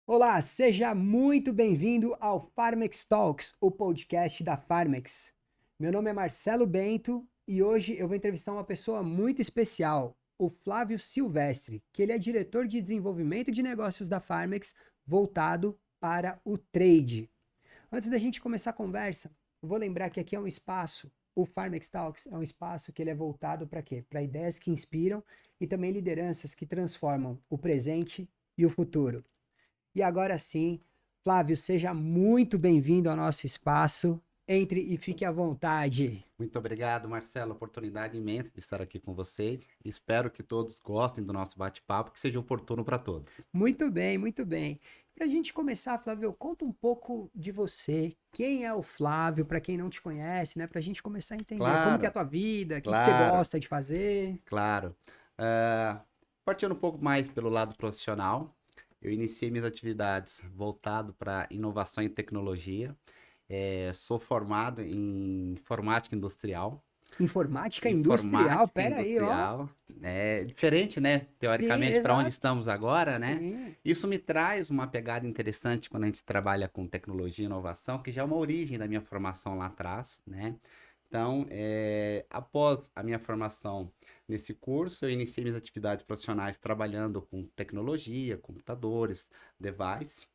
Olá, seja muito bem-vindo ao Farmex Talks, o podcast da Farmex. Meu nome é Marcelo Bento e hoje eu vou entrevistar uma pessoa muito especial, o Flávio Silvestre, que ele é diretor de desenvolvimento de negócios da Farmex, voltado para o trade. Antes da gente começar a conversa, eu vou lembrar que aqui é um espaço, o Farmex Talks é um espaço que ele é voltado para quê? Para ideias que inspiram e também lideranças que transformam o presente e o futuro. E agora sim, Flávio, seja muito bem-vindo ao nosso espaço. Entre e fique à vontade. Muito obrigado, Marcelo. Oportunidade imensa de estar aqui com vocês. Espero que todos gostem do nosso bate-papo, que seja oportuno para todos. Muito bem, muito bem. Para a gente começar, Flávio, conta um pouco de você. Quem é o Flávio, para quem não te conhece, né? Para a gente começar a entender como que é a Claro, tua vida, o que que você claro, gosta de fazer. claro. Ah, Partindo um pouco mais pelo lado profissional, eu iniciei minhas atividades voltado para inovação e tecnologia. Sou formado em informática industrial. Informática industrial, Informática pera aí, ó. industrial, é diferente, né? Sim, Teoricamente, para onde exato. estamos agora, né? Sim. Isso me traz uma pegada interessante quando a gente trabalha com tecnologia e inovação, que já é uma origem da minha formação lá atrás, né? Então, após a minha formação nesse curso, eu iniciei minhas atividades profissionais trabalhando com tecnologia, computadores, device.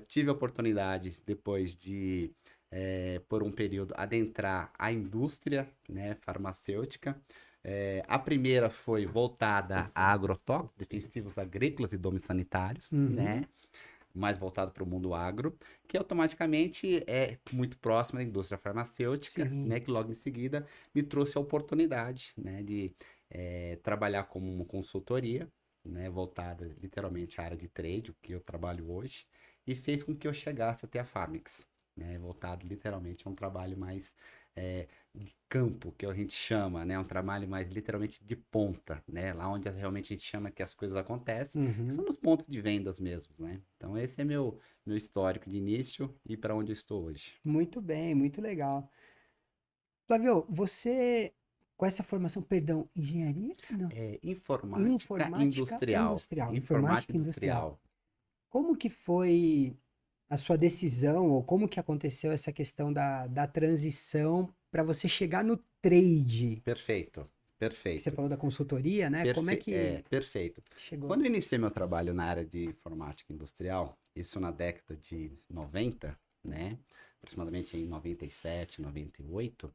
Tive a oportunidade, depois de, por um período, adentrar a indústria, né, farmacêutica. A primeira foi voltada a agrotóxicos, defensivos agrícolas e domiciliares, Uhum. né? Mais voltado para o mundo agro, que automaticamente é muito próximo da indústria farmacêutica, Sim. né, que logo em seguida me trouxe a oportunidade, né, de trabalhar como uma consultoria, né, voltada literalmente à área de trade, o que eu trabalho hoje, e fez com que eu chegasse até a Farmix, né, voltado literalmente a um trabalho mais de campo, que a gente chama, né, um trabalho mais literalmente de ponta, né, lá onde realmente a gente chama que as coisas acontecem, que são Uhum. nos pontos de vendas mesmo, né? Então esse é meu histórico de início e para onde eu estou hoje. Muito bem, muito legal. Flávio, você, com essa formação, perdão, engenharia? Não. Informática Informática industrial. industrial. Informática Informática industrial. industrial. Como que foi a sua decisão, ou como que aconteceu essa questão da transição para você chegar no trade? Perfeito, Que você perfeito. falou da consultoria, né? Como é que Perfeito. chegou? Quando eu iniciei meu trabalho na área de informática industrial, isso na década de 90, né? Aproximadamente em 97, 98,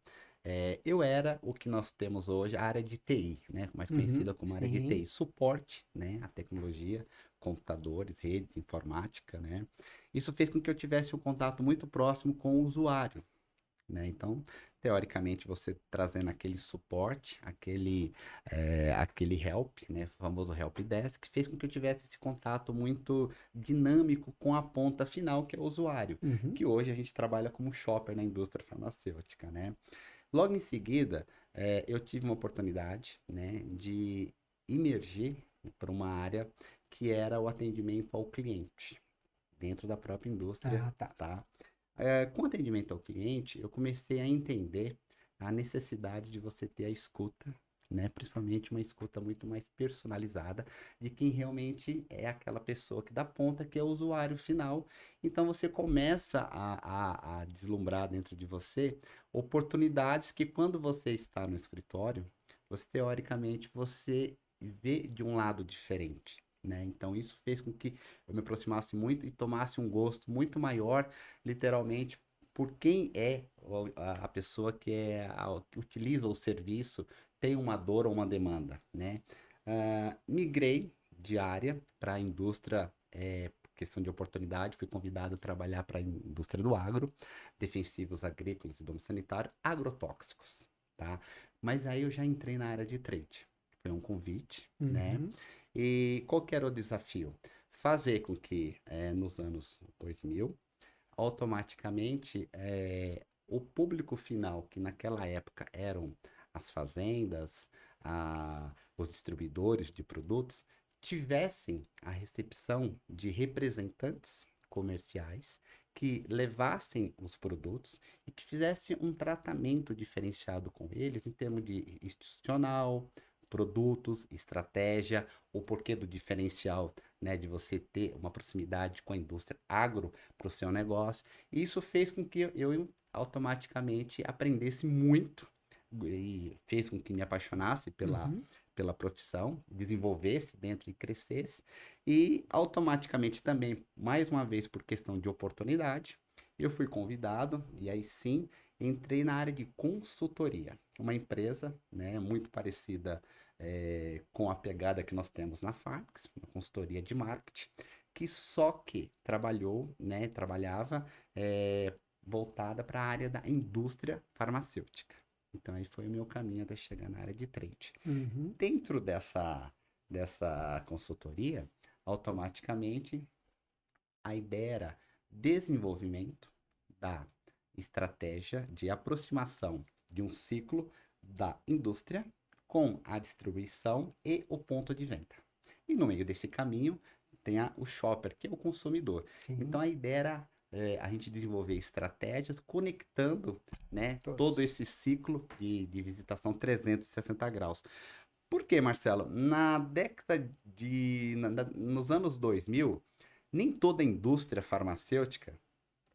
eu era o que nós temos hoje, a área de TI, né? Mais Uhum, conhecida como área de sim. TI. Suporte, né? A tecnologia, computadores, redes, informática, né? Isso fez com que eu tivesse um contato muito próximo com o usuário, né? Então, teoricamente, você trazendo aquele suporte, aquele help, né? O famoso help desk, fez com que eu tivesse esse contato muito dinâmico com a ponta final, que é o usuário, Uhum. que hoje a gente trabalha como shopper na indústria farmacêutica, né? Logo em seguida, eu tive uma oportunidade, né, de emergir para uma área que era o atendimento ao cliente, dentro da própria indústria, Ah, tá. tá? Com atendimento ao cliente, eu comecei a entender a necessidade de você ter a escuta, né? Principalmente uma escuta muito mais personalizada de quem realmente é aquela pessoa que dá ponta, que é o usuário final. Então você começa a deslumbrar dentro de você oportunidades que quando você está no escritório, você teoricamente você vê de um lado diferente. Né? Então isso fez com que eu me aproximasse muito e tomasse um gosto muito maior, literalmente, por quem é a pessoa que utiliza o serviço, tem uma dor ou uma demanda, né? Migrei de área para a indústria, questão de oportunidade, fui convidado a trabalhar para a indústria do agro, defensivos agrícolas e domiciliares, agrotóxicos, tá? Mas aí eu já entrei na área de trade. Foi um convite, né? Uhum. E qual que era o desafio? Fazer com que nos anos 2000, automaticamente, o público final, que naquela época eram as fazendas, os distribuidores de produtos, tivessem a recepção de representantes comerciais que levassem os produtos e que fizessem um tratamento diferenciado com eles em termos de institucional, produtos, estratégia, o porquê do diferencial, né, de você ter uma proximidade com a indústria agro para o seu negócio. E isso fez com que eu automaticamente aprendesse muito e fez com que me apaixonasse Uhum. pela profissão, desenvolvesse dentro e crescesse. E automaticamente também, mais uma vez por questão de oportunidade, eu fui convidado e aí sim entrei na área de consultoria. Uma empresa, né, muito parecida com a pegada que nós temos na Farmex, uma consultoria de marketing, que só que trabalhou, né, trabalhava voltada para a área da indústria farmacêutica. Então aí foi o meu caminho até chegar na área de trade. Uhum. Dentro dessa consultoria, automaticamente a ideia era desenvolvimento da estratégia de aproximação de um ciclo da indústria com a distribuição e o ponto de venda. E no meio desse caminho tem o shopper, que é o consumidor. Sim. Então a ideia era a gente desenvolver estratégias conectando, né, todo Todos. esse ciclo de visitação 360 graus. Por quê, Marcelo? Na década nos anos 2000, nem toda a indústria farmacêutica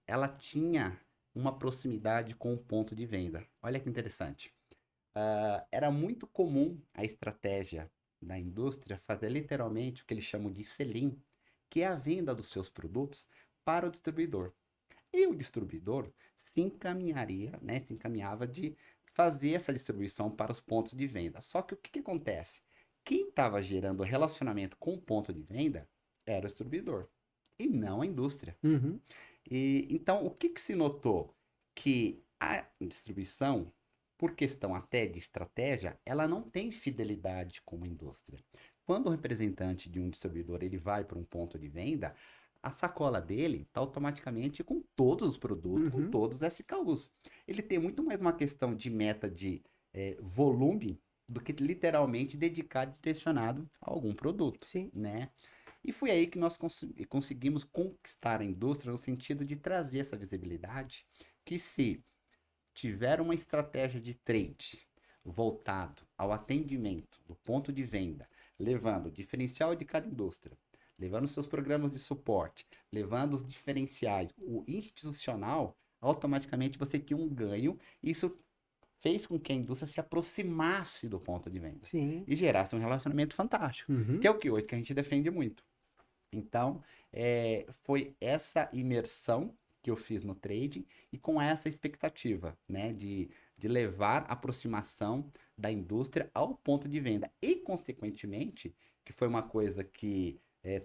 ela tinha uma proximidade com o ponto de venda. Olha que interessante. Era muito comum a estratégia da indústria fazer literalmente o que eles chamam de sell-in, que é a venda dos seus produtos para o distribuidor. E o distribuidor se encaminharia, né, se encaminhava de fazer essa distribuição para os pontos de venda. Só que o que acontece? Quem estava gerando o relacionamento com o ponto de venda era o distribuidor e não a indústria. Uhum. E então o que se notou? Que a distribuição, por questão até de estratégia, ela não tem fidelidade com a indústria. Quando o representante de um distribuidor ele vai para um ponto de venda, a sacola dele está automaticamente com todos os produtos, com Uhum. todos os SKUs. Ele tem muito mais uma questão de meta de volume do que literalmente dedicado e direcionado a algum produto, Sim. né? E foi aí que nós conseguimos conquistar a indústria no sentido de trazer essa visibilidade que se tiver uma estratégia de trade voltado ao atendimento do ponto de venda, levando o diferencial de cada indústria, levando seus programas de suporte, levando os diferenciais, o institucional, automaticamente você tinha um ganho. Isso fez com que a indústria se aproximasse do ponto de venda Sim. e gerasse um relacionamento fantástico, que Uhum. é o que hoje que a gente defende muito. Então, foi essa imersão que eu fiz no trading e com essa expectativa, né, de levar a aproximação da indústria ao ponto de venda. E, consequentemente, que foi uma coisa que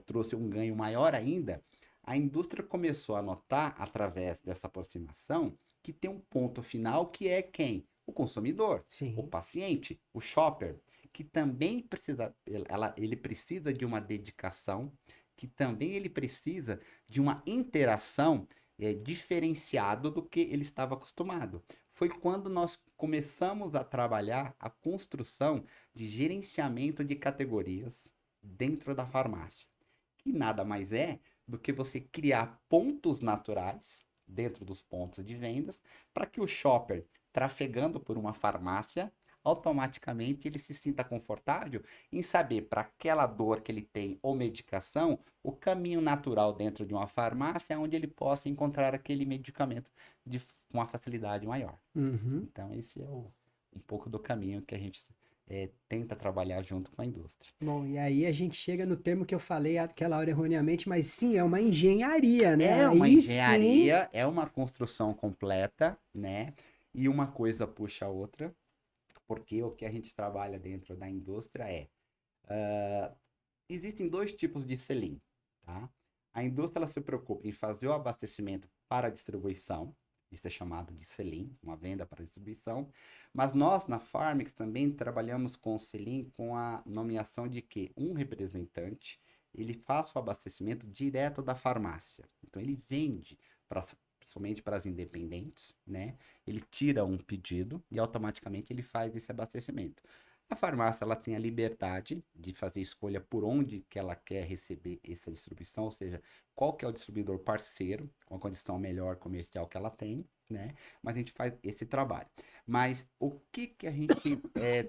trouxe um ganho maior ainda, a indústria começou a notar, através dessa aproximação, que tem um ponto final que é quem? O consumidor, o Sim. paciente, o shopper, que também precisa, ele precisa de uma dedicação, que também ele precisa de uma interação diferenciada do que ele estava acostumado. Foi quando nós começamos a trabalhar a construção de gerenciamento de categorias dentro da farmácia, que nada mais é do que você criar pontos naturais dentro dos pontos de vendas para que o shopper, trafegando por uma farmácia, automaticamente ele se sinta confortável em saber para aquela dor que ele tem ou medicação, o caminho natural dentro de uma farmácia é onde ele possa encontrar aquele medicamento com uma facilidade maior. Uhum. Então, esse é um pouco do caminho que a gente tenta trabalhar junto com a indústria. Bom, e aí a gente chega no termo que eu falei aquela hora erroneamente, mas sim, é uma engenharia, né? É uma Aí sim. engenharia, é uma construção completa, né? E uma coisa puxa a outra, porque o que a gente trabalha dentro da indústria existem dois tipos de selim, tá? A indústria ela se preocupa em fazer o abastecimento para a distribuição, isso é chamado de selim, uma venda para distribuição, mas nós na Farmex também trabalhamos com o selim com a nomeação de que um representante ele faça o abastecimento direto da farmácia. Então ele vende somente para as independentes, né? Ele tira um pedido e automaticamente ele faz esse abastecimento. A farmácia ela tem a liberdade de fazer escolha por onde que ela quer receber essa distribuição, ou seja, qual que é o distribuidor parceiro, com a condição melhor comercial que ela tem, né? Mas a gente faz esse trabalho. Mas o que que a gente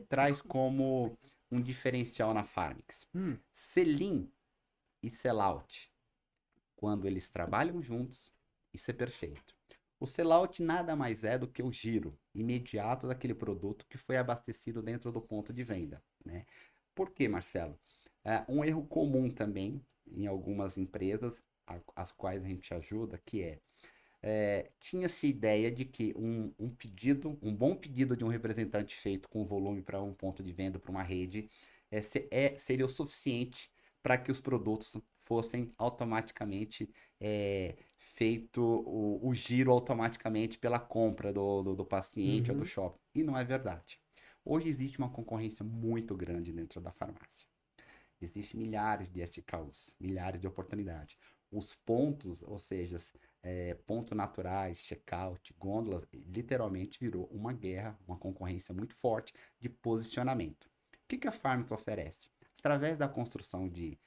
traz como um diferencial na Farmix. Hum, Sell-in e sell-out, quando eles trabalham juntos, isso é perfeito. O sell-out nada mais é do que o giro imediato daquele produto que foi abastecido dentro do ponto de venda, né? Por quê, Marcelo? Um erro comum também em algumas empresas, as quais a gente ajuda, que tinha-se ideia de que um bom pedido de um representante feito com volume para um ponto de venda, para uma rede, seria o suficiente para que os produtos fossem automaticamente feito o giro automaticamente pela compra do paciente ou do uhum, shopping. E não é verdade. Hoje existe uma concorrência muito grande dentro da farmácia. Existem milhares de SKUs, milhares de oportunidades. Os pontos, ou seja, pontos naturais, checkout, gôndolas, literalmente virou uma guerra, uma concorrência muito forte de posicionamento. O que a Farmix oferece? Através da construção de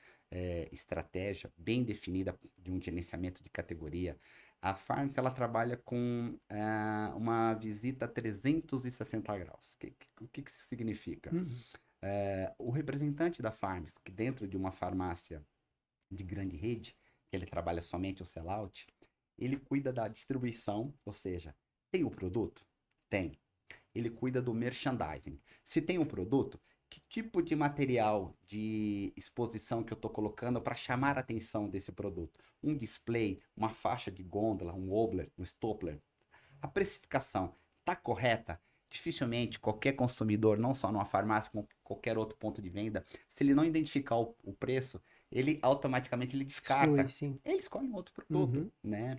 estratégia bem definida de um gerenciamento de categoria, a Farmix ela trabalha com uma visita a 360 graus. O que isso significa? uhum. O representante da Farms, que dentro de uma farmácia de grande rede, que ele trabalha somente o sellout, ele cuida da distribuição, ou seja, tem o produto? Tem. Ele cuida do merchandising. Se tem o produto, que tipo de material de exposição que eu estou colocando para chamar a atenção desse produto? Um display, uma faixa de gôndola, um wobbler, um stapler. A precificação está correta? Dificilmente qualquer consumidor, não só numa farmácia, como qualquer outro ponto de venda, se ele não identificar o preço, ele automaticamente ele Exclui, descarta. sim. Ele escolhe um outro produto, Uhum, né?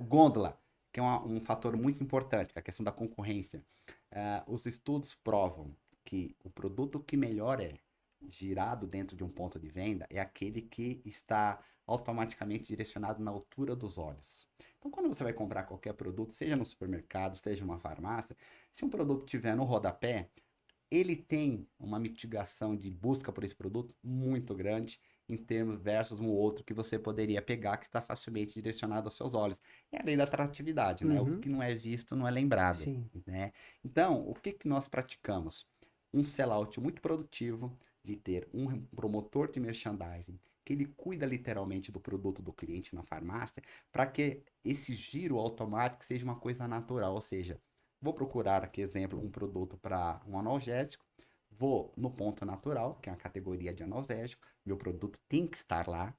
Gôndola, que é um fator muito importante, que é a questão da concorrência. Os estudos provam que o produto que melhor é girado dentro de um ponto de venda é aquele que está automaticamente direcionado na altura dos olhos. Então, quando você vai comprar qualquer produto, seja no supermercado, seja numa farmácia, se um produto tiver no rodapé, ele tem uma mitigação de busca por esse produto muito grande em termos versus um outro que você poderia pegar que está facilmente direcionado aos seus olhos. É a lei da atratividade, né? O uhum, que não é visto não é lembrado, sim. né? Então, o que nós praticamos? Um sellout muito produtivo de ter um promotor de merchandising que ele cuida literalmente do produto do cliente na farmácia para que esse giro automático seja uma coisa natural, ou seja, vou procurar aqui, exemplo, um produto para um analgésico, vou no ponto natural, que é a categoria de analgésico, meu produto tem que estar lá,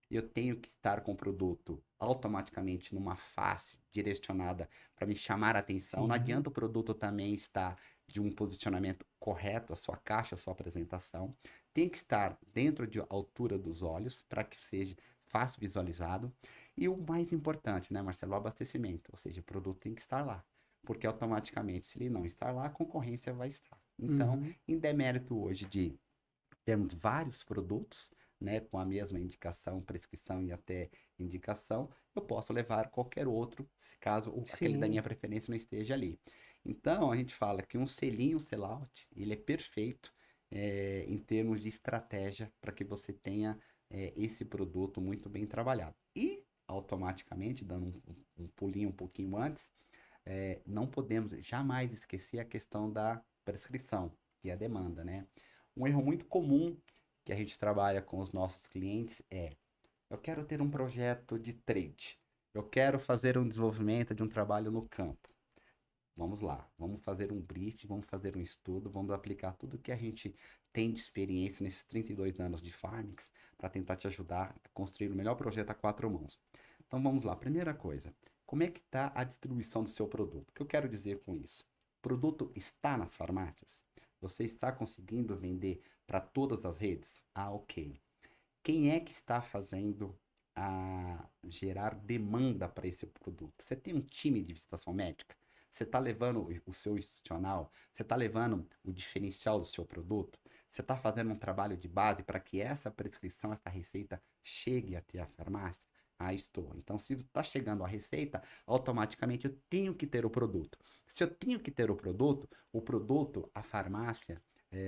eu tenho que estar com o produto automaticamente numa face direcionada para me chamar a atenção. Não Sim. adianta o produto também estar de um posicionamento correto, a sua caixa, a sua apresentação. Tem que estar dentro de altura dos olhos para que seja fácil visualizado. E o mais importante, né, Marcelo, o abastecimento. Ou seja, o produto tem que estar lá. Porque automaticamente, se ele não estar lá, a concorrência vai estar. Então, Uhum, em demérito hoje de temos vários produtos, né, com a mesma indicação, prescrição e até indicação, eu posso levar qualquer outro, se caso aquele da sim. minha preferência não esteja ali. Então, a gente fala que um selinho, um sellout, ele é perfeito em termos de estratégia para que você tenha esse produto muito bem trabalhado. E, automaticamente, dando um pulinho um pouquinho antes, não podemos jamais esquecer a questão da prescrição e a demanda, né? Um erro muito comum que a gente trabalha com os nossos clientes eu quero ter um projeto de trade, eu quero fazer um desenvolvimento de um trabalho no campo. Vamos lá, vamos fazer um brief, vamos fazer um estudo, vamos aplicar tudo que a gente tem de experiência nesses 32 anos de Farmix para tentar te ajudar a construir o melhor projeto a quatro mãos. Então vamos lá, primeira coisa, como é que está a distribuição do seu produto? O que eu quero dizer com isso? O produto está nas farmácias? Você está conseguindo vender para todas as redes? Ah, ok. Quem é que está fazendo a gerar demanda para esse produto? Você tem um time de visitação médica? Você está levando o seu institucional? Você está levando o diferencial do seu produto? Você está fazendo um trabalho de base para que essa prescrição, essa receita chegue até a farmácia? Ah, estou. Então, se está chegando a receita, automaticamente eu tenho que ter o produto. Se eu tenho que ter o produto, a farmácia,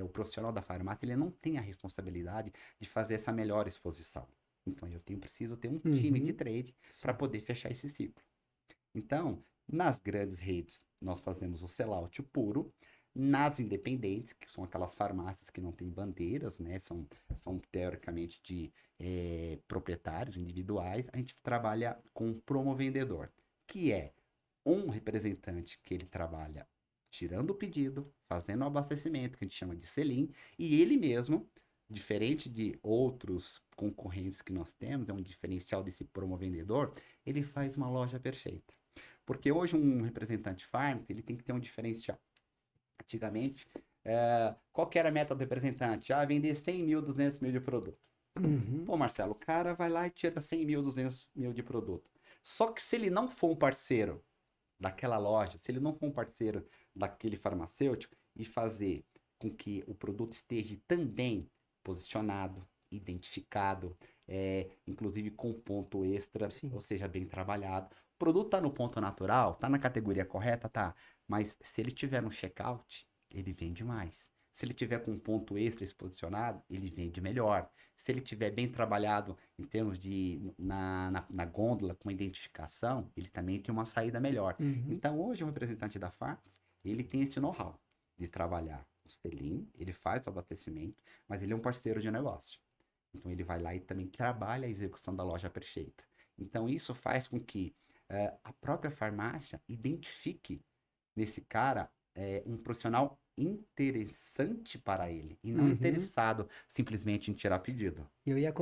o profissional da farmácia, ele não tem a responsabilidade de fazer essa melhor exposição. Então, preciso ter um time de Uhum, trade para sim. poder fechar esse ciclo. Então, nas grandes redes, nós fazemos o sellout puro. Nas independentes, que são aquelas farmácias que não têm bandeiras, né? São teoricamente de proprietários individuais, a gente trabalha com um promovendedor, que é um representante que ele trabalha tirando o pedido, fazendo o abastecimento, que a gente chama de selim, e ele mesmo, diferente de outros concorrentes que nós temos, é um diferencial desse promovendedor, ele faz uma loja perfeita. Porque hoje um representante farm, ele tem que ter um diferencial. Antigamente, qual que era a meta do representante? Vender 100 mil, 200 mil de produto. Uhum. Pô, Marcelo, o cara vai lá e tira 100 mil, 200 mil de produto. Só que se ele não for um parceiro daquela loja, se ele não for um parceiro daquele farmacêutico e fazer com que o produto esteja também posicionado, identificado, inclusive com ponto extra, Sim. ou seja, bem trabalhado. O produto está no ponto natural, está na categoria correta, tá. Mas se ele tiver no checkout, ele vende mais. Se ele tiver com um ponto extra exposicionado, ele vende melhor. Se ele tiver bem trabalhado em termos de na gôndola com identificação, ele também tem uma saída melhor. Uhum. Então, hoje, o representante da Farms, ele tem esse know-how de trabalhar o selim, ele faz o abastecimento, mas ele é um parceiro de negócio. Então, ele vai lá e também trabalha a execução da loja perfeita. Então, isso faz com que a própria farmácia identifique nesse cara um profissional interessante para ele e não Uhum. interessado simplesmente em tirar pedido. Eu ia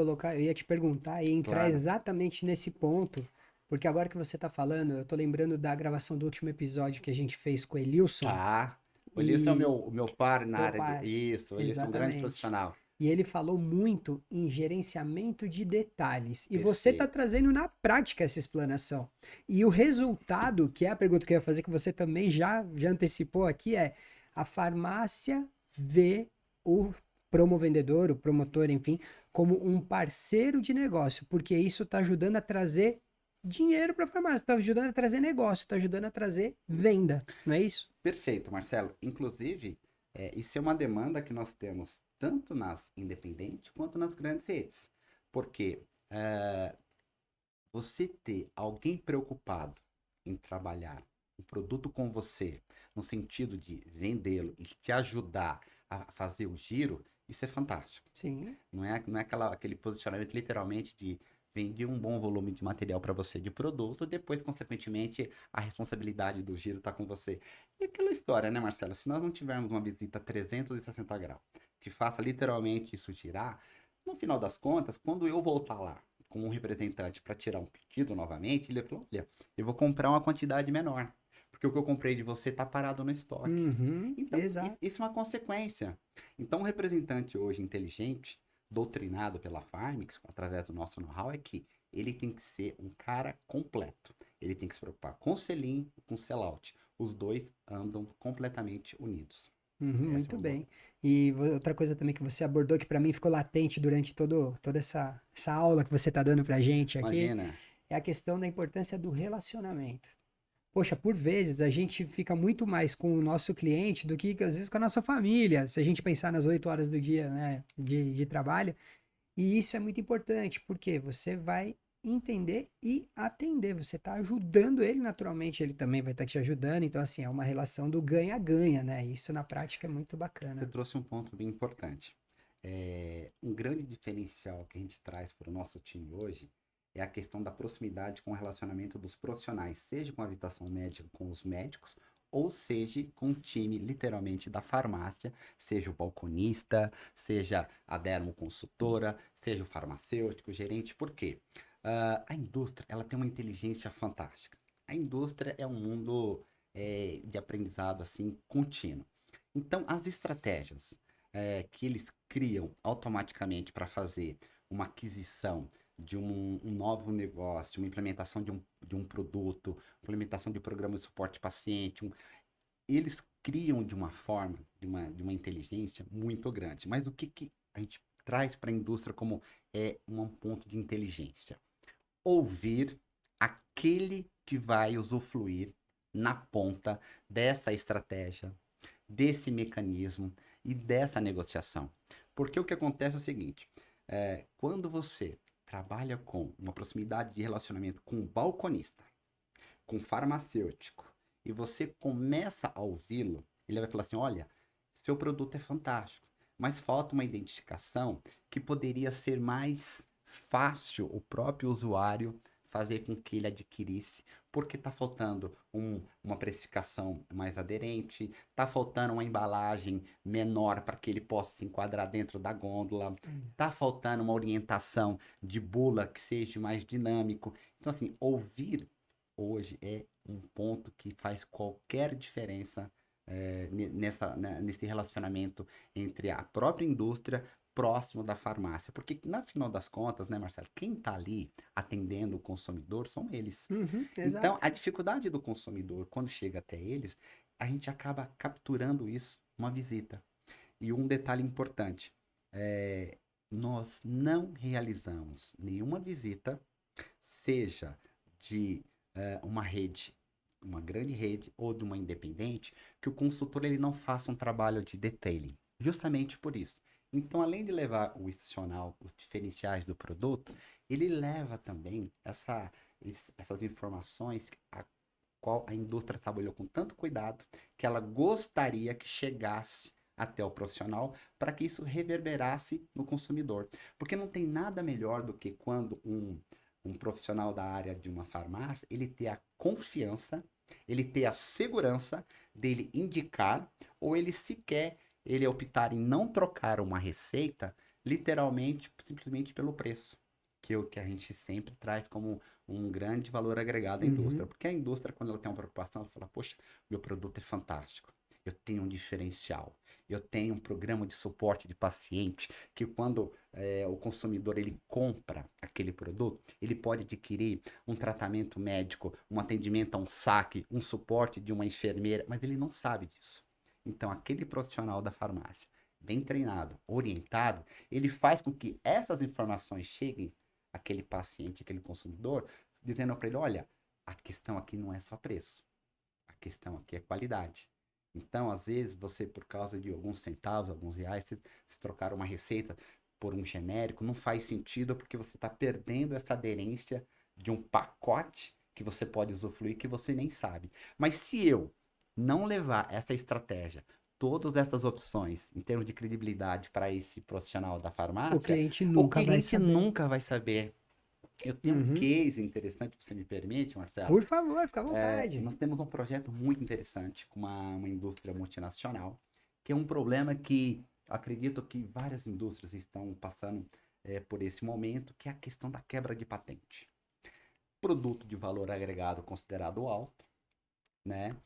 te perguntar e entrar Claro. exatamente nesse ponto, porque agora que você tá falando, eu tô lembrando da gravação do último episódio que a gente fez com o Elilson. Tá. O Elias é E o meu par na seu área pai, de. Isso, ele é um grande exatamente. profissional. E ele falou muito em gerenciamento de detalhes. E você está Perfeito. trazendo na prática essa explanação. E o resultado, que é a pergunta que eu ia fazer, que você também já antecipou aqui, é a farmácia vê o promovendedor, o promotor, enfim, como um parceiro de negócio, porque isso está ajudando a trazer dinheiro para a farmácia, está ajudando a trazer negócio, está ajudando a trazer venda, não é isso? Perfeito, Marcelo. Inclusive, isso é uma demanda que nós temos tanto nas independentes quanto nas grandes redes. Porque você ter alguém preocupado em trabalhar um produto com você, no sentido de vendê-lo e te ajudar a fazer o giro, isso é fantástico. Sim. Não é aquele posicionamento literalmente de vender um bom volume de material para você de produto, depois, consequentemente, a responsabilidade do giro está com você. E aquela história, né, Marcelo? Se nós não tivermos uma visita 360 graus, que faça literalmente isso girar, no final das contas, quando eu voltar lá com um representante para tirar um pedido novamente, ele falou: olha, eu vou comprar uma quantidade menor, porque o que eu comprei de você está parado no estoque. Uhum, Então, exato. isso é uma consequência. Então, o representante hoje inteligente, doutrinado pela Farmix, através do nosso know-how, é que ele tem que ser um cara completo. Ele tem que se preocupar com o selim e com o sellout. Os dois andam completamente unidos. Uhum, Essa é muito uma boa. bem. E outra coisa também que você abordou que para mim ficou latente durante toda essa aula que você está dando pra gente aqui Imagina. é a questão da importância do relacionamento. Poxa, por vezes a gente fica muito mais com o nosso cliente do que às vezes com a nossa família, se a gente pensar nas 8 horas do dia, né, de trabalho. E isso é muito importante, porque você vai entender e atender. Você está ajudando ele naturalmente, ele também vai estar te ajudando. Então, assim, é uma relação do ganha-ganha, né? Isso na prática é muito Você bacana. trouxe um ponto bem importante. Um grande diferencial que a gente traz para o nosso time hoje é a questão da proximidade com o relacionamento dos profissionais, seja com a visitação médica com os médicos, ou seja com o time, literalmente, da farmácia, seja o balconista, seja a dermoconsultora, seja o farmacêutico, o gerente. Por quê? A indústria, ela tem uma inteligência fantástica. A indústria é um mundo de aprendizado, assim, contínuo. Então, as estratégias que eles criam automaticamente para fazer uma aquisição de um novo negócio, uma implementação de um produto, implementação de programa de suporte paciente, eles criam de uma forma, de uma inteligência muito grande. Mas o que a gente traz para a indústria como um ponto de inteligência? Ouvir aquele que vai usufruir na ponta dessa estratégia, desse mecanismo e dessa negociação. Porque o que acontece é o seguinte: quando você trabalha com uma proximidade de relacionamento com o balconista, com o farmacêutico, e você começa a ouvi-lo, Ele vai falar assim, olha, seu produto é fantástico, mas falta uma identificação que poderia ser mais fácil o próprio usuário fazer com que ele adquirisse, porque está faltando uma precificação mais aderente, está faltando uma embalagem menor para que ele possa se enquadrar dentro da gôndola, está faltando uma orientação de bula que seja mais dinâmico. Então, assim, ouvir hoje é um ponto que faz qualquer diferença nesse relacionamento entre a própria indústria próximo da farmácia. Porque, na final das contas, né, Marcelo, quem está ali atendendo o consumidor são eles. Uhum, Então, exato. a dificuldade do consumidor, quando chega até eles, a gente acaba capturando isso uma visita. E um detalhe importante, nós não realizamos nenhuma visita, seja de uma rede, uma grande rede ou de uma independente, que o consultor ele não faça um trabalho de detailing, justamente por isso. Então, além de levar o institucional, os diferenciais do produto, ele leva também essas informações a qual a indústria trabalhou com tanto cuidado que ela gostaria que chegasse até o profissional para que isso reverberasse no consumidor. Porque não tem nada melhor do que quando um profissional da área de uma farmácia, ele ter a confiança, ele ter a segurança dele indicar, ou ele sequer ele optar em não trocar uma receita, literalmente, simplesmente pelo preço. Que é o que a gente sempre traz como um grande valor agregado à indústria. Uhum. Porque a indústria, quando ela tem uma preocupação, ela fala, poxa, meu produto é fantástico. Eu tenho um diferencial. Eu tenho um programa de suporte de paciente que quando o consumidor ele compra aquele produto, ele pode adquirir um tratamento médico, um atendimento a um saque, um suporte de uma enfermeira, mas ele não sabe disso. Então, aquele profissional da farmácia, bem treinado, orientado, ele faz com que essas informações cheguem àquele paciente, àquele consumidor, dizendo para ele, olha, a questão aqui não é só preço, a questão aqui é qualidade. Então, às vezes, você, por causa de alguns centavos, alguns reais, se trocar uma receita por um genérico, não faz sentido porque você está perdendo essa aderência de um pacote que você pode usufruir que você nem sabe. Mas se eu não levar essa estratégia, todas essas opções, em termos de credibilidade para esse profissional da O farmácia, cliente o nunca vai cliente saber. nunca vai saber. Eu tenho um Uhum. case interessante, se você me permite, Marcelo. Por favor, fica à vontade. Nós temos um projeto muito interessante com uma indústria multinacional, que é um problema que acredito que várias indústrias estão passando por esse momento, que é a questão da quebra de patente. Produto de valor agregado considerado alto, né?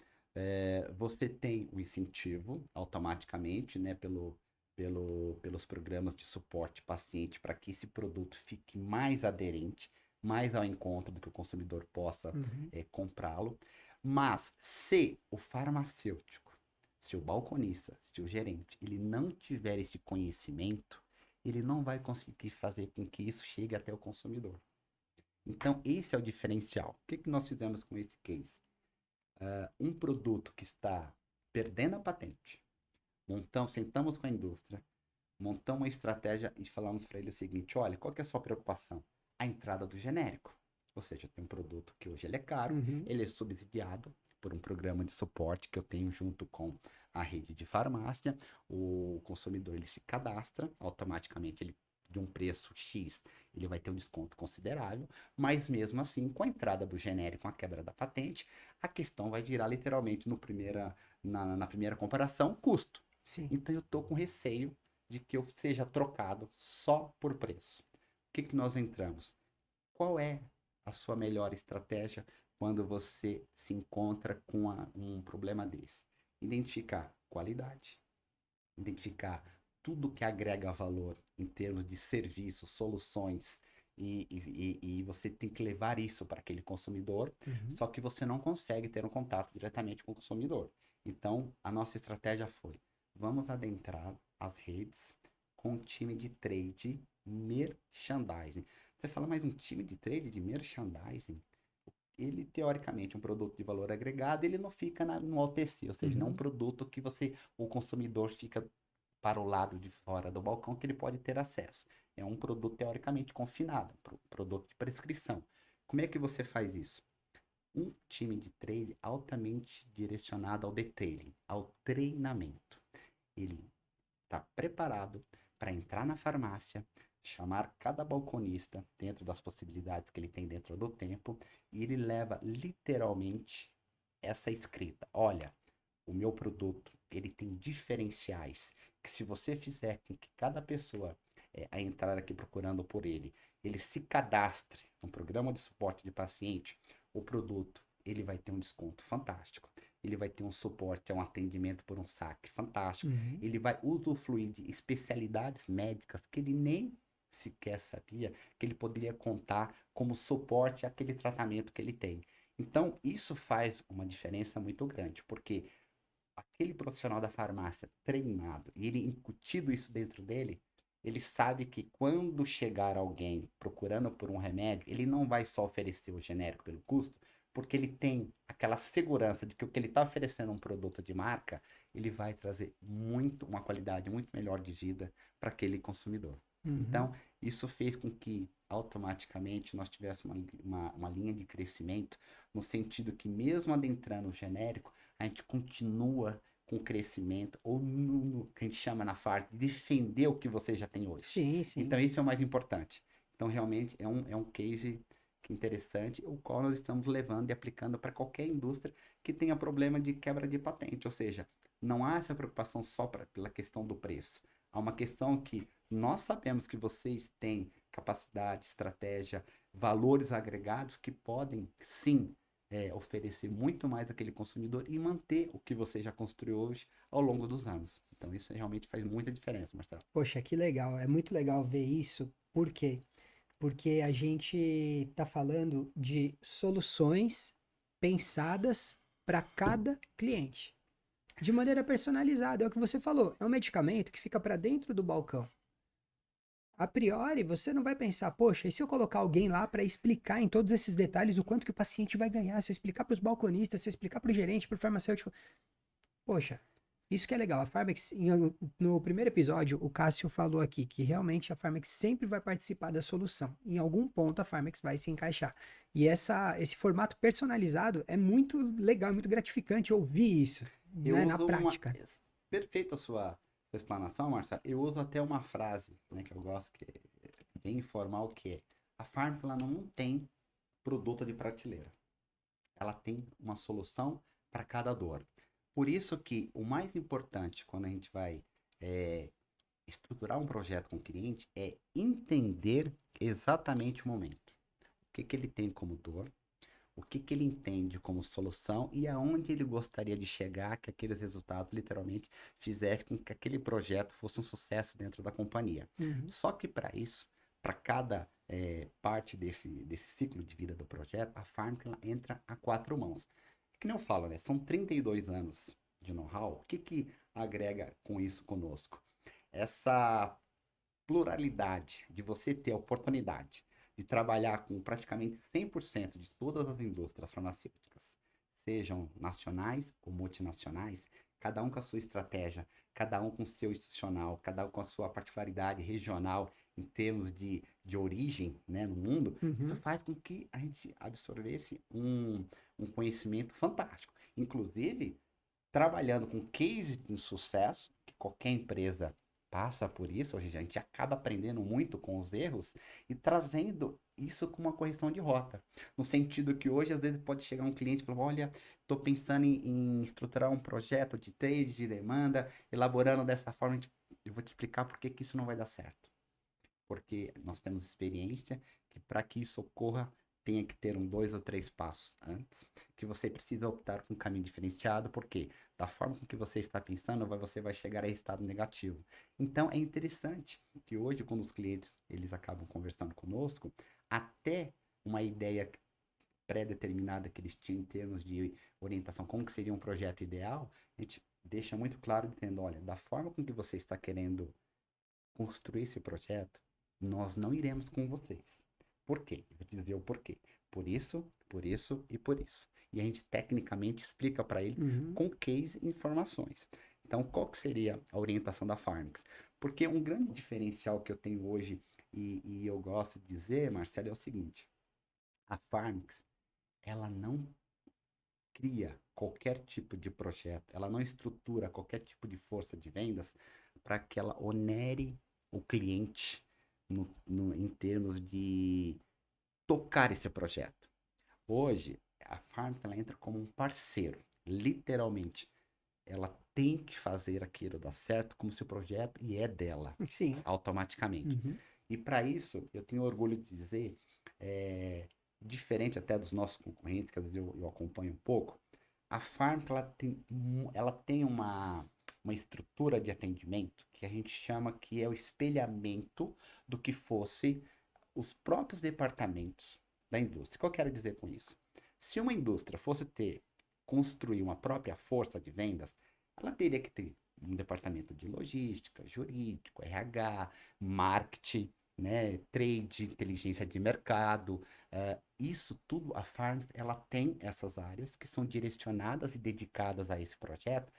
Você tem o incentivo automaticamente, né, pelos programas de suporte paciente para que esse produto fique mais aderente, mais ao encontro do que o consumidor possa Uhum. comprá-lo. Mas se o farmacêutico, se o balconista, se o gerente, ele não tiver esse conhecimento, ele não vai conseguir fazer com que isso chegue até o consumidor. Então, esse é o diferencial. O que nós fizemos com esse case? Um produto que está perdendo a patente, sentamos com a indústria, montamos uma estratégia e falamos para ele o seguinte, olha, qual que é a sua preocupação? A entrada do genérico. Ou seja, tem um produto que hoje ele é caro, Uhum. ele é subsidiado por um programa de suporte que eu tenho junto com a rede de farmácia. O consumidor ele se cadastra, automaticamente ele de um preço X, ele vai ter um desconto considerável, mas mesmo assim, com a entrada do genérico, com a quebra da patente, a questão vai virar literalmente na primeira comparação, custo. Sim. Então eu estou com receio de que eu seja trocado só por preço. O que nós entramos? Qual é a sua melhor estratégia quando você se encontra com um problema desse? Identificar qualidade, identificar tudo que agrega valor em termos de serviços, soluções, e você tem que levar isso para aquele consumidor, Uhum. só que você não consegue ter um contato diretamente com o consumidor. Então, a nossa estratégia foi: vamos adentrar as redes com um time de trade merchandising. Você fala, mas um time de trade de merchandising? Ele, teoricamente, um produto de valor agregado, ele não fica no OTC, ou seja, não é um Uhum. produto que o consumidor fica para o lado de fora do balcão que ele pode ter acesso. É um produto teoricamente confinado, produto de prescrição. Como é que você faz isso? um time de trade altamente direcionado ao detailing, ao treinamento. Ele está preparado para entrar na farmácia, chamar cada balconista dentro das possibilidades que ele tem dentro do tempo, e ele leva literalmente essa escrita. Olha, o meu produto, ele tem diferenciais que, se você fizer com que cada pessoa a entrar aqui procurando por ele se cadastre no programa de suporte de paciente, o produto, ele vai ter um desconto fantástico. Ele vai ter um suporte, um atendimento por um saque fantástico. Uhum. Ele vai usufruir de especialidades médicas que ele nem sequer sabia que ele poderia contar como suporte àquele tratamento que ele tem. Então, isso faz uma diferença muito grande, porque aquele profissional da farmácia treinado e ele incutido isso dentro dele, ele sabe que quando chegar alguém procurando por um remédio, ele não vai só oferecer o genérico pelo custo, porque ele tem aquela segurança de que o que ele está oferecendo é um produto de marca, ele vai trazer uma qualidade muito melhor de vida para aquele consumidor. Uhum. Então, isso fez com que automaticamente nós tivéssemos uma linha de crescimento, no sentido que, mesmo adentrando o genérico, a gente continua com crescimento, ou no que a gente chama na FARC, de defender o que você já tem hoje. Sim, sim. Então, isso é o mais importante. Então, realmente, é um case interessante, o qual nós estamos levando e aplicando para qualquer indústria que tenha problema de quebra de patente. Ou seja, não há essa preocupação só pela questão do preço. Há uma questão que nós sabemos que vocês têm capacidade, estratégia, valores agregados que podem, sim, oferecer muito mais àquele consumidor e manter o que você já construiu hoje ao longo dos anos. Então, isso realmente faz muita diferença, Marcelo. Poxa, que legal. É muito legal ver isso. Por quê? Porque a gente está falando de soluções pensadas para cada cliente, de maneira personalizada. É o que você falou. É um medicamento que fica para dentro do balcão. A priori, você não vai pensar, poxa, e se eu colocar alguém lá para explicar em todos esses detalhes o quanto que o paciente vai ganhar, se eu explicar para os balconistas, se eu explicar para o gerente, para o farmacêutico. Poxa, isso que é legal. A Farmex, no primeiro episódio, o Cássio falou aqui que realmente a Farmex sempre vai participar da solução. Em algum ponto a Farmex vai se encaixar. E esse formato personalizado é muito legal, é muito gratificante ouvir isso, Eu né, na uso prática. perfeita a sua explanação, Marcelo. Eu uso até uma frase, né, que eu gosto, que é bem informal, que é: a Farm ela não tem produto de prateleira. Ela tem uma solução para cada dor. Por isso que o mais importante quando a gente vai é, estruturar um projeto com o cliente é entender exatamente o momento. O que ele tem como dor, o que ele entende como solução e aonde ele gostaria de chegar, que aqueles resultados literalmente fizessem com que aquele projeto fosse um sucesso dentro da companhia. Uhum. Só que para isso, para cada parte desse ciclo de vida do projeto, a Farm entra a quatro mãos. Que nem eu falo, né? São 32 anos de know-how. O que agrega com isso conosco? Essa pluralidade de você ter a oportunidade de trabalhar com praticamente 100% de todas as indústrias farmacêuticas, sejam nacionais ou multinacionais, cada um com a sua estratégia, cada um com o seu institucional, cada um com a sua particularidade regional em termos de origem, né, no mundo, isso Uhum. faz com que a gente absorvesse um conhecimento fantástico. Inclusive, trabalhando com cases de sucesso, que qualquer empresa passa por isso, hoje a gente acaba aprendendo muito com os erros e trazendo isso com uma correção de rota. No sentido que hoje, às vezes, pode chegar um cliente e falar: olha, estou pensando em estruturar um projeto de trade, de demanda, elaborando dessa forma. Eu vou te explicar por que isso não vai dar certo. Porque nós temos experiência que, para que isso ocorra, tenha que ter 2 ou 3 passos antes, que você precisa optar por um caminho diferenciado, porque da forma com que você está pensando, você vai chegar a resultado negativo. Então, é interessante que hoje, quando os clientes eles acabam conversando conosco, até uma ideia pré-determinada que eles tinham em termos de orientação, como que seria um projeto ideal, a gente deixa muito claro dizendo: olha, da forma com que você está querendo construir esse projeto, nós não iremos com vocês. Por quê? Eu vou te dizer o porquê. Por isso, por isso e por isso. E a gente tecnicamente explica para eles Uhum. com case e informações. Então, qual que seria a orientação da Farmix? Porque um grande diferencial que eu tenho hoje, e eu gosto de dizer, Marcelo, é o seguinte: a Farmix, ela não cria qualquer tipo de projeto, ela não estrutura qualquer tipo de força de vendas para que ela onere o cliente em termos de tocar esse projeto. Hoje, a Farm ela entra como um parceiro, literalmente. Ela tem que fazer aquilo dar certo como seu projeto e é dela, Sim. automaticamente. Uhum. E para isso, eu tenho orgulho de dizer, é, diferente até dos nossos concorrentes, que às vezes eu acompanho um pouco, a Farm ela tem uma estrutura de atendimento que a gente chama que é o espelhamento do que fosse os próprios departamentos da indústria. O que eu quero dizer com isso? Se uma indústria fosse construir uma própria força de vendas, ela teria que ter um departamento de logística, jurídico, RH, marketing, né, trade, inteligência de mercado. Isso tudo, a Farms, ela tem essas áreas que são direcionadas e dedicadas a esse projeto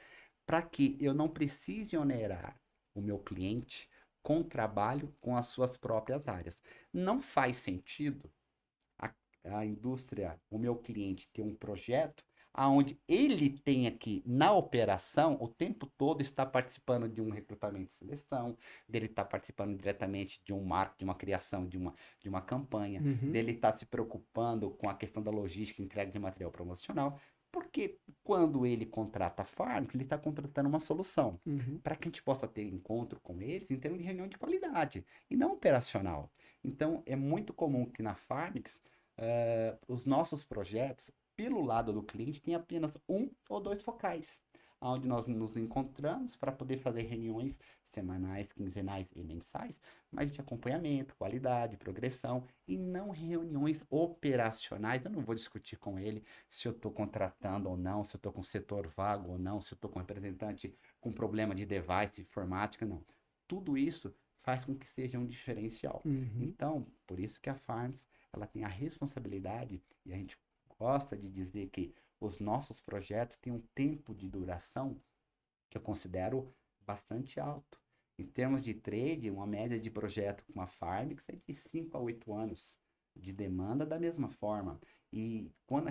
para que eu não precise onerar o meu cliente com trabalho com as suas próprias áreas. Não faz sentido a, a indústria, o meu cliente, ter um projeto aonde ele tenha que, na operação, o tempo todo estar participando de um recrutamento e seleção, dele estar participando diretamente de um marco, de uma criação, de uma campanha, Uhum. dele estar se preocupando com a questão da logística, entrega de material promocional, porque quando ele contrata a Farm, ele está contratando uma solução Uhum. para que a gente possa ter encontro com eles em termos de reunião de qualidade e não operacional. Então, é muito comum que na Farmix, os nossos projetos, pelo lado do cliente, tem apenas um ou dois focais, onde nós nos encontramos para poder fazer reuniões semanais, quinzenais e mensais, mas de acompanhamento, qualidade, progressão, e não reuniões operacionais. Eu não vou discutir com ele se eu estou contratando ou não, se eu estou com setor vago ou não, se eu estou com representante com problema de device, informática, não. Tudo isso faz com que seja um diferencial. Uhum. Então, por isso que a Farms ela tem a responsabilidade, e a gente gosta de dizer que os nossos projetos têm um tempo de duração que eu considero bastante alto. Em termos de trade, uma média de projeto com a Farmix é de 5 a 8 anos de demanda da mesma forma. E quando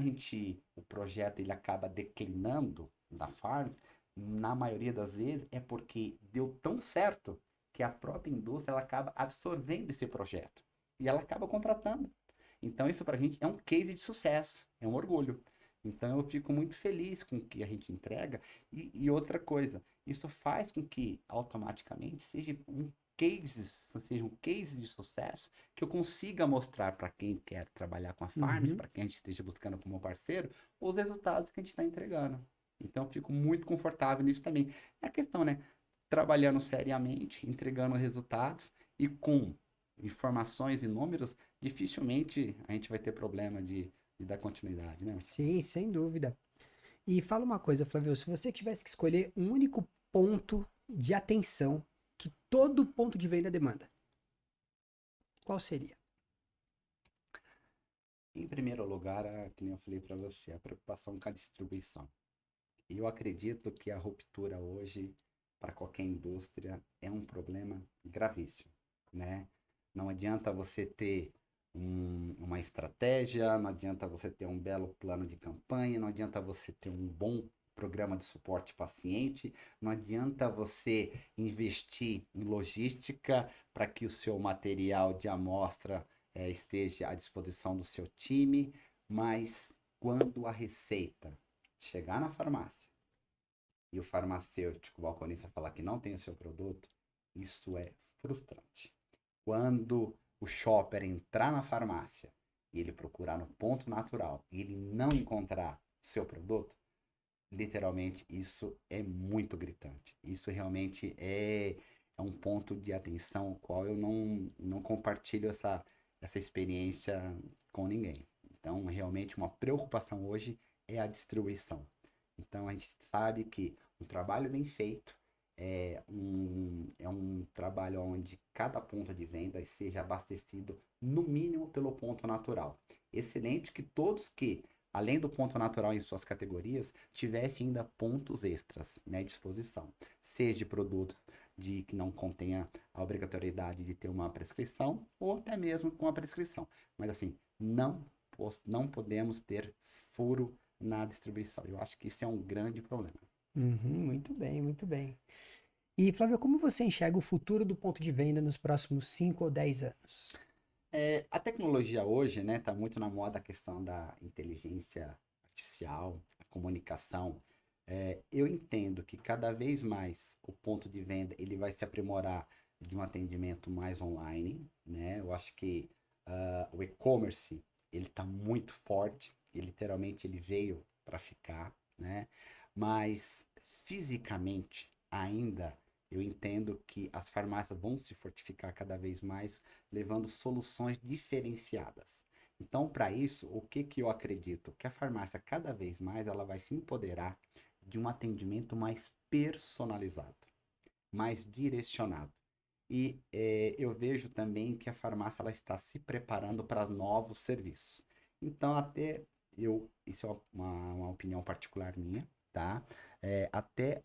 o projeto ele acaba declinando da Farmix, na maioria das vezes é porque deu tão certo que a própria indústria ela acaba absorvendo esse projeto e ela acaba contratando. Então isso para a gente é um case de sucesso, é um orgulho. Então eu fico muito feliz com o que a gente entrega. E outra coisa, isso faz com que automaticamente seja um case de sucesso que eu consiga mostrar para quem quer trabalhar com a Farms, Uhum. para quem a gente esteja buscando como parceiro, os resultados que a gente está entregando. Então eu fico muito confortável nisso também. É a questão, né? Trabalhando seriamente, entregando resultados e com informações e números, dificilmente a gente vai ter problema de dar continuidade, né, Marcelo? Sim, sem dúvida. E fala uma coisa, Flávio, se você tivesse que escolher um único ponto de atenção que todo ponto de venda demanda, qual seria? Em primeiro lugar, que nem eu falei para você, a preocupação com a distribuição. Eu acredito que a ruptura hoje, para qualquer indústria, é um problema gravíssimo, né? Não adianta você ter uma estratégia, não adianta você ter um belo plano de campanha, não adianta você ter um bom programa de suporte paciente, não adianta você investir em logística para que o seu material de amostra esteja à disposição do seu time, mas quando a receita chegar na farmácia e o farmacêutico, o balconista falar que não tem o seu produto, isso é frustrante. Quando o shopper entrar na farmácia e ele procurar no ponto natural e ele não encontrar o seu produto, literalmente isso é muito gritante. Isso realmente é um ponto de atenção o qual eu não compartilho essa experiência com ninguém. Então, realmente, uma preocupação hoje é a distribuição. Então, a gente sabe que um trabalho bem feito é um trabalho onde cada ponto de venda seja abastecido, no mínimo, pelo ponto natural. Excelente que todos que, além do ponto natural em suas categorias, tivessem ainda pontos extras, né, à disposição. Seja de produtos que não contenha a obrigatoriedade de ter uma prescrição, ou até mesmo com a prescrição. Mas assim, não podemos ter furo na distribuição. Eu acho que isso é um grande problema. Uhum, muito bem, muito bem. E, Flávio, como você enxerga o futuro do ponto de venda nos próximos 5 ou 10 anos? A tecnologia hoje, né, tá muito na moda a questão da inteligência artificial, a comunicação. Eu entendo que cada vez mais o ponto de venda ele vai se aprimorar de um atendimento mais online, né? Eu acho que o e-commerce ele está muito forte, e literalmente ele veio para ficar, né? Mas fisicamente ainda eu entendo que as farmácias vão se fortificar cada vez mais levando soluções diferenciadas. Então, para isso, o que que eu acredito? Que a farmácia cada vez mais ela vai se empoderar de um atendimento mais personalizado, mais direcionado. E eu vejo também que a farmácia ela está se preparando para novos serviços. Então, até isso é uma opinião particular minha, tá? Até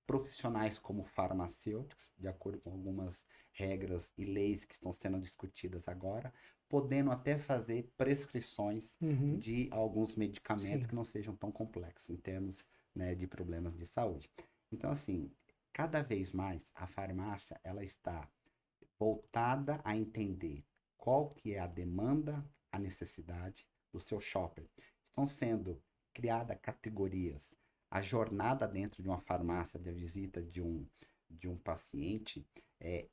profissionais como farmacêuticos, de acordo com algumas regras e leis que estão sendo discutidas agora, podendo até fazer prescrições Uhum, de alguns medicamentos sim. que não sejam tão complexos em termos, né, de problemas de saúde. Então, assim, cada vez mais a farmácia ela está voltada a entender qual que é a demanda, a necessidade do seu shopper. Estão sendo criadas categorias. A jornada dentro de uma farmácia, de visita de um paciente,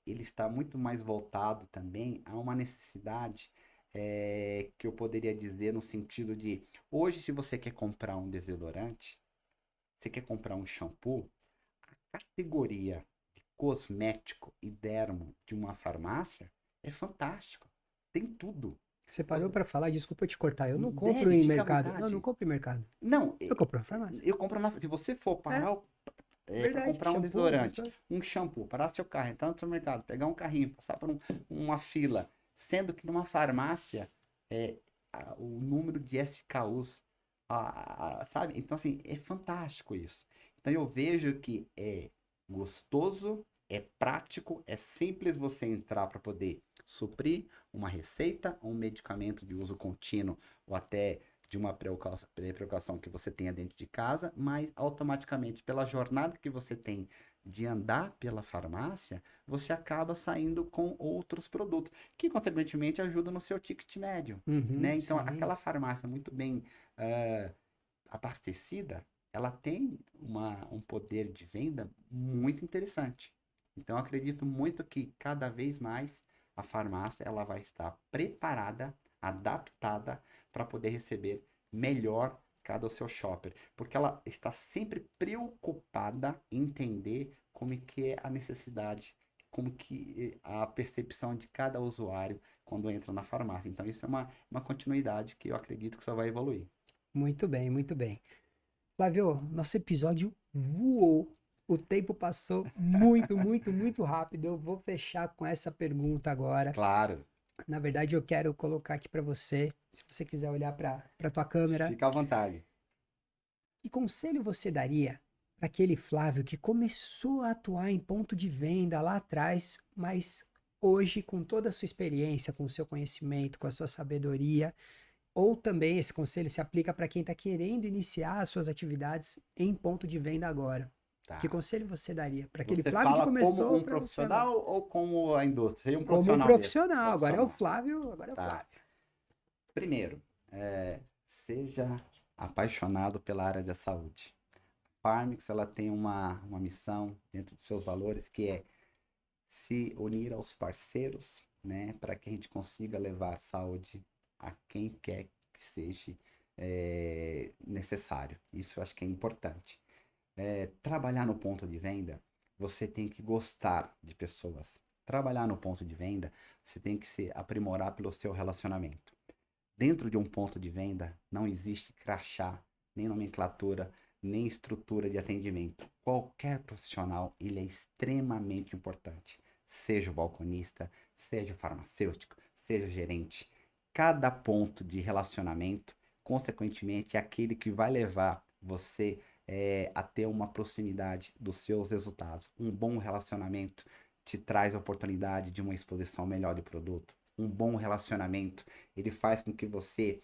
ele está muito mais voltado também a uma necessidade que eu poderia dizer no sentido de, hoje se você quer comprar um desodorante, você quer comprar um shampoo, a categoria de cosmético e dermo de uma farmácia é fantástico. Tem tudo. Você parou para falar, desculpa te cortar, eu não compro Deve, em fica à mercado. Não, eu não vontade. compro em mercado. Não, Eu compro na farmácia. eu compro na. Se você for É, parar para verdade. comprar um Shampoo, essas desodorante, coisas. um shampoo, parar seu carro, entrar no supermercado, pegar um carrinho, passar por uma fila, sendo que numa farmácia o número de SKUs, sabe? Então, assim, é fantástico isso. Então, eu vejo que é gostoso, é prático, é simples você entrar para poder suprir uma receita, um medicamento de uso contínuo ou até de uma precaução que você tenha dentro de casa, mas automaticamente pela jornada que você tem de andar pela farmácia, você acaba saindo com outros produtos, que consequentemente ajudam no seu ticket médio, Uhum, né? Então, sim. aquela farmácia muito bem abastecida, ela tem um poder de venda muito interessante. Então, eu acredito muito que cada vez mais a farmácia ela vai estar preparada, adaptada para poder receber melhor cada o seu shopper, porque ela está sempre preocupada em entender como que é a necessidade, como que a percepção de cada usuário quando entra na farmácia. Então, isso é uma continuidade que eu acredito que só vai evoluir. Muito bem, muito bem. Flávio, nosso episódio voou. O tempo passou muito, muito, muito rápido. Eu vou fechar com essa pergunta agora. Claro, Na verdade, eu quero colocar aqui para você, se você quiser olhar para tua câmera, fica à vontade. que conselho você daria para aquele Flávio que começou a atuar em ponto de venda lá atrás, mas hoje, com toda a sua experiência, com o seu conhecimento, com a sua sabedoria, ou também esse conselho se aplica para quem está querendo iniciar as suas atividades em ponto de venda agora? Que Tá. conselho você daria para aquele Você Flávio que fala como começou um para você agora? profissional ou como a indústria? Seria um Como um profissional mesmo. profissional, agora é o Profissional. Flávio, agora é o Tá. Flávio. Primeiro, seja apaixonado pela área da saúde. A Farmix, ela tem uma missão dentro dos seus valores que é se unir aos parceiros, né, para que a gente consiga levar a saúde a quem quer que seja necessário. Isso eu acho que é importante. Trabalhar no ponto de venda, você tem que gostar de pessoas. Trabalhar no ponto de venda, você tem que se aprimorar pelo seu relacionamento. Dentro de um ponto de venda, não existe crachá, nem nomenclatura, nem estrutura de atendimento. Qualquer profissional, ele é extremamente importante. Seja o balconista, seja o farmacêutico, seja o gerente. Cada ponto de relacionamento, consequentemente, é aquele que vai levar você a ter uma proximidade dos seus resultados. Um bom relacionamento te traz a oportunidade de uma exposição melhor de produto. um bom relacionamento, ele faz com que você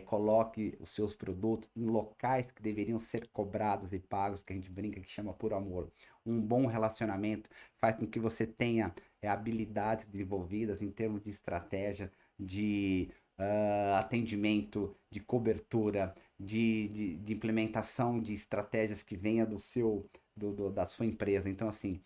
coloque os seus produtos em locais que deveriam ser cobrados e pagos, que a gente brinca que chama por amor. Um bom relacionamento faz com que você tenha habilidades desenvolvidas em termos de estratégia, de atendimento, de cobertura, de implementação de estratégias que venha da sua empresa. Então, assim,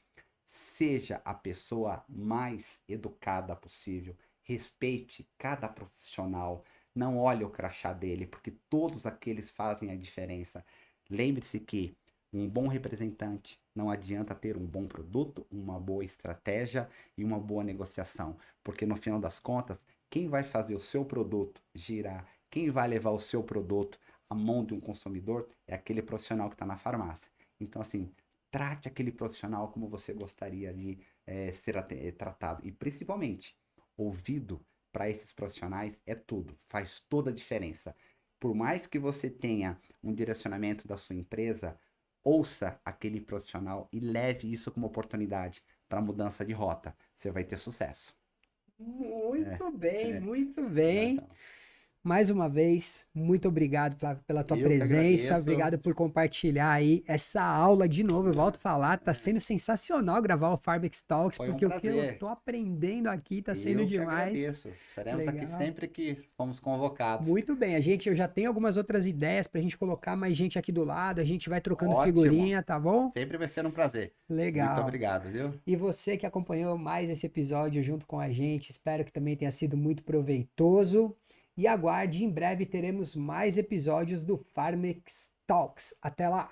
seja a pessoa mais educada possível, respeite cada profissional, não olhe o crachá dele, porque todos aqueles fazem a diferença. Lembre-se que um bom representante não adianta ter um bom produto, uma boa estratégia e uma boa negociação, porque no final das contas, quem vai fazer o seu produto girar, quem vai levar o seu produto à mão de um consumidor é aquele profissional que está na farmácia. Então, assim, trate aquele profissional como você gostaria de ser tratado. E principalmente, ouvido para esses profissionais é tudo, faz toda a diferença. Por mais que você tenha um direcionamento da sua empresa, ouça aquele profissional e leve isso como oportunidade para mudança de rota. Você vai ter sucesso. Muito bem, muito Mas, bem. não. Mais uma vez, muito obrigado, Flávio, pela tua Eu que presença. agradeço. Obrigado por compartilhar aí essa aula de novo. Eu volto a falar, tá sendo sensacional gravar o Farmex Talks, Foi um porque o que eu prazer. tô aprendendo aqui tá sendo Eu que demais. agradeço. Estaremos aqui Legal. sempre que fomos convocados. Muito bem, eu já tenho algumas outras ideias pra gente colocar mais gente aqui do lado, a gente vai trocando Ótimo. figurinha, tá bom? Sempre vai ser um prazer. Muito Legal. obrigado, viu? E você que acompanhou mais esse episódio junto com a gente, espero que também tenha sido muito proveitoso. E aguarde, em breve teremos mais episódios do Farmex Talks. Até lá!